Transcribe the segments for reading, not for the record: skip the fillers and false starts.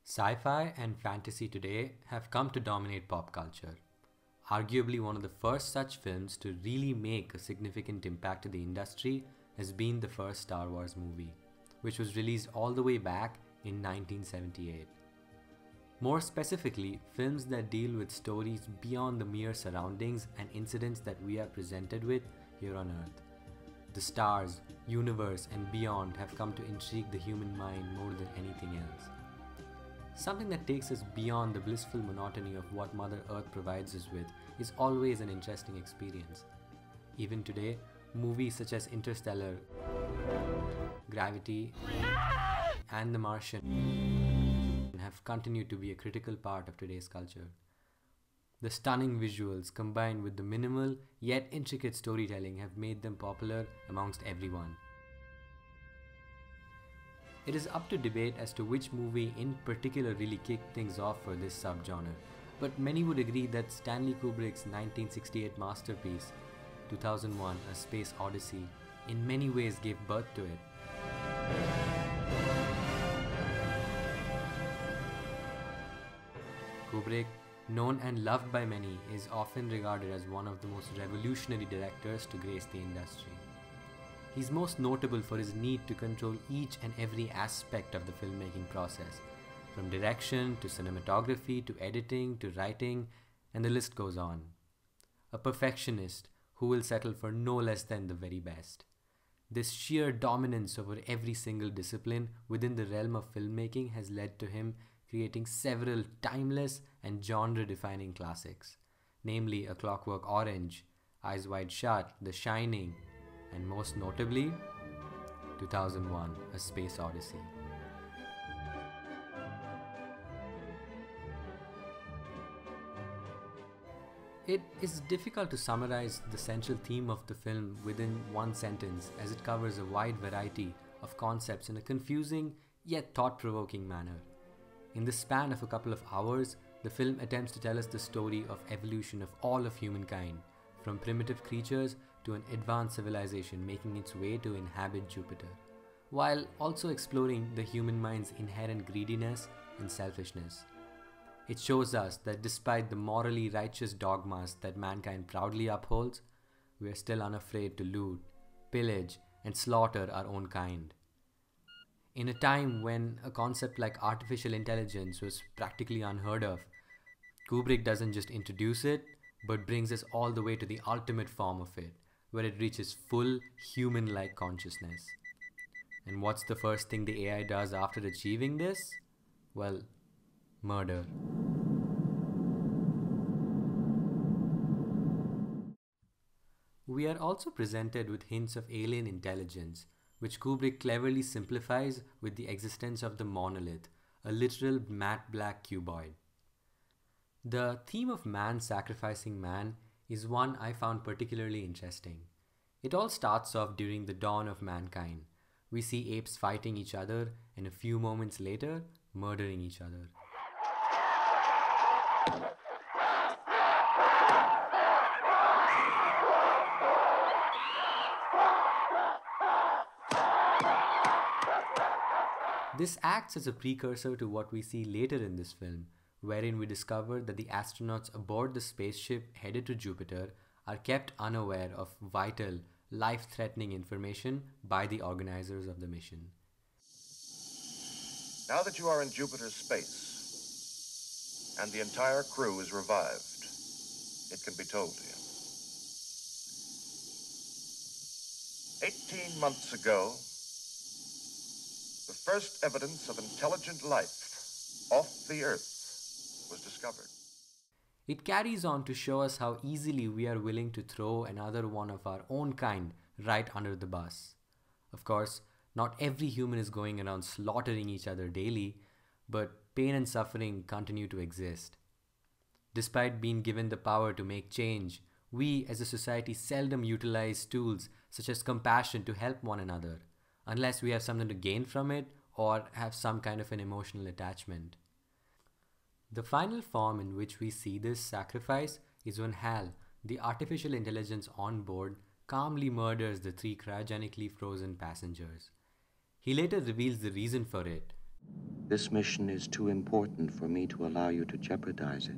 Sci-fi and fantasy today have come to dominate pop culture. Arguably one of the first such films to really make a significant impact to the industry has been the first Star Wars movie, which was released all the way back in 1978. More specifically, films that deal with stories beyond the mere surroundings and incidents that we are presented with here on Earth. The stars, universe, and beyond have come to intrigue the human mind more than anything else. Something that takes us beyond the blissful monotony of what Mother Earth provides us with is always an interesting experience. Even today, movies such as Interstellar, Gravity, and The Martian have continued to be a critical part of today's culture. The stunning visuals combined with the minimal yet intricate storytelling have made them popular amongst everyone. It is up to debate as to which movie in particular really kicked things off for this subgenre, but many would agree that Stanley Kubrick's 1968 masterpiece, 2001: A Space Odyssey, in many ways gave birth to it. Kubrick, known and loved by many, is often regarded as one of the most revolutionary directors to grace the industry. He's most notable for his need to control each and every aspect of the filmmaking process, from direction to cinematography to editing to writing, and the list goes on. A perfectionist who will settle for no less than the very best. This sheer dominance over every single discipline within the realm of filmmaking has led to him creating several timeless and genre-defining classics, namely A Clockwork Orange, Eyes Wide Shut, The Shining, and most notably, 2001: A Space Odyssey. It is difficult to summarize the central theme of the film within one sentence, as it covers a wide variety of concepts in a confusing yet thought-provoking manner. In the span of a couple of hours, the film attempts to tell us the story of evolution of all of humankind, from primitive creatures to an advanced civilization making its way to inhabit Jupiter, while also exploring the human mind's inherent greediness and selfishness. It shows us that despite the morally righteous dogmas that mankind proudly upholds, we are still unafraid to loot, pillage, and slaughter our own kind. In a time when a concept like artificial intelligence was practically unheard of, Kubrick doesn't just introduce it, but brings us all the way to the ultimate form of it, where it reaches full human-like consciousness. And what's the first thing the AI does after achieving this? Well, murder. We are also presented with hints of alien intelligence, which Kubrick cleverly simplifies with the existence of the monolith, a literal matte black cuboid. The theme of man sacrificing man is one I found particularly interesting. It all starts off during the dawn of mankind. We see apes fighting each other and a few moments later, murdering each other. This acts as a precursor to what we see later in this film, wherein we discover that the astronauts aboard the spaceship headed to Jupiter are kept unaware of vital, life-threatening information by the organizers of the mission. Now that you are in Jupiter's space, and the entire crew is revived, it can be told to you. 18 months ago, the first evidence of intelligent life off the Earth was discovered. It carries on to show us how easily we are willing to throw another one of our own kind right under the bus. Of course, not every human is going around slaughtering each other daily, but pain and suffering continue to exist. Despite being given the power to make change, we as a society seldom utilize tools such as compassion to help one another, unless we have something to gain from it or have some kind of an emotional attachment. The final form in which we see this sacrifice is when Hal, the artificial intelligence on board, calmly murders the 3 cryogenically frozen passengers. He later reveals the reason for it. This mission is too important for me to allow you to jeopardize it.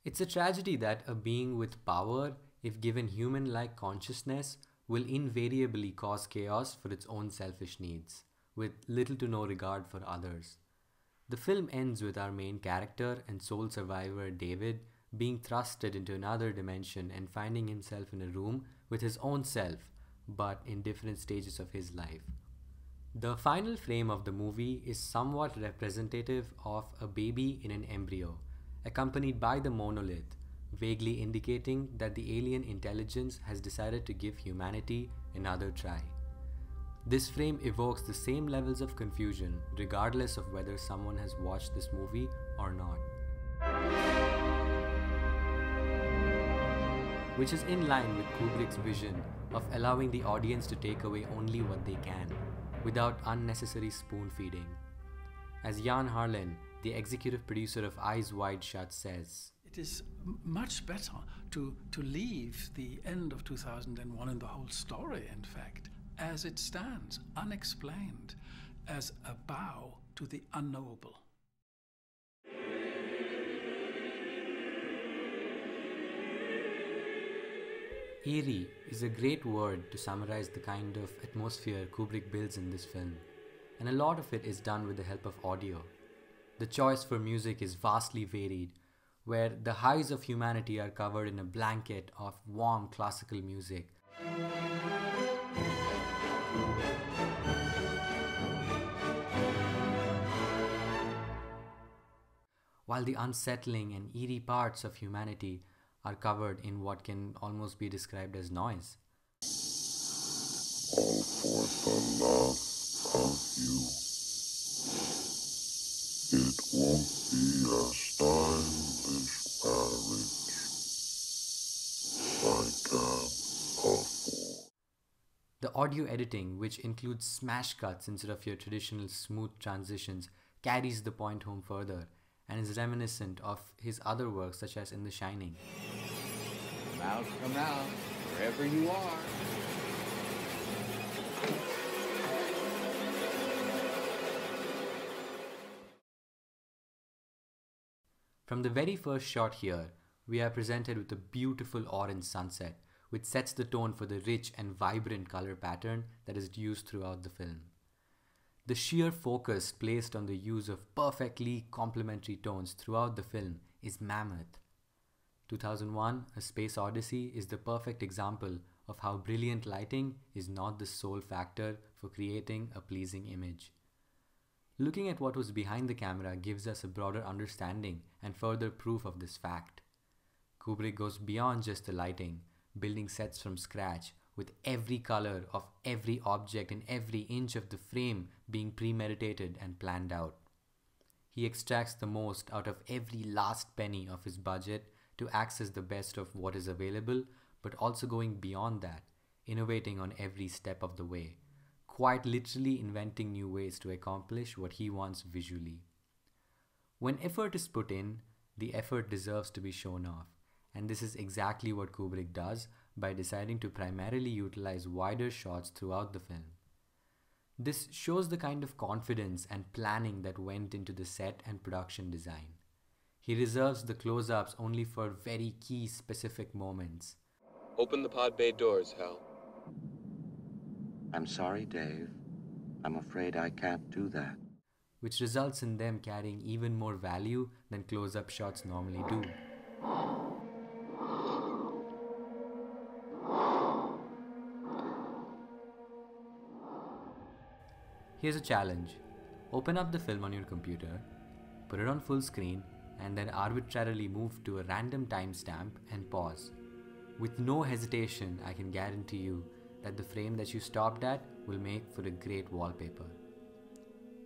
It's a tragedy that a being with power, if given human like consciousness, will invariably cause chaos for its own selfish needs, with little to no regard for others. The film ends with our main character and sole survivor, David, being thrusted into another dimension and finding himself in a room with his own self, but in different stages of his life. The final frame of the movie is somewhat representative of a baby in an embryo, accompanied by the monolith, vaguely indicating that the alien intelligence has decided to give humanity another try. This frame evokes the same levels of confusion, regardless of whether someone has watched this movie or not. Which is in line with Kubrick's vision of allowing the audience to take away only what they can, without unnecessary spoon feeding. As Jan Harlan, the executive producer of Eyes Wide Shut, says, "It is much better to leave the end of 2001 and the whole story, in fact, as it stands, unexplained, as a bow to the unknowable." Eerie is a great word to summarize the kind of atmosphere Kubrick builds in this film, and a lot of it is done with the help of audio. The choice for music is vastly varied, where the highs of humanity are covered in a blanket of warm classical music. While the unsettling and eerie parts of humanity are covered in what can almost be described as noise. All for the love of you. It won't be a stylish marriage like a The audio editing, which includes smash cuts instead of your traditional smooth transitions, carries the point home further and is reminiscent of his other works such as in The Shining. Come out, wherever you are. From the very first shot here, we are presented with a beautiful orange sunset, which sets the tone for the rich and vibrant color pattern that is used throughout the film. The sheer focus placed on the use of perfectly complementary tones throughout the film is mammoth. 2001: A Space Odyssey is the perfect example of how brilliant lighting is not the sole factor for creating a pleasing image. Looking at what was behind the camera gives us a broader understanding and further proof of this fact. Kubrick goes beyond just the lighting, building sets from scratch, with every color of every object and every inch of the frame being premeditated and planned out. He extracts the most out of every last penny of his budget to access the best of what is available, but also going beyond that, innovating on every step of the way, quite literally inventing new ways to accomplish what he wants visually. When effort is put in, the effort deserves to be shown off, and this is exactly what Kubrick does by deciding to primarily utilize wider shots throughout the film. This shows the kind of confidence and planning that went into the set and production design. He reserves the close-ups only for very key specific moments. Open the pod bay doors, Hal. I'm sorry, Dave. I'm afraid I can't do that. Which results in them carrying even more value than close-up shots normally do. Here's a challenge. Open up the film on your computer, put it on full screen, and then arbitrarily move to a random timestamp and pause. With no hesitation, I can guarantee you that the frame that you stopped at will make for a great wallpaper.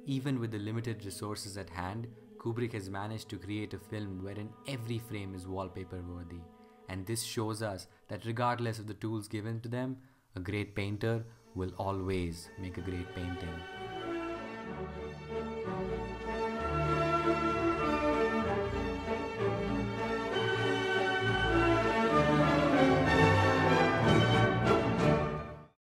Even with the limited resources at hand, Kubrick has managed to create a film wherein every frame is wallpaper worthy, and this shows us that regardless of the tools given to them, a great painter will always make a great painting.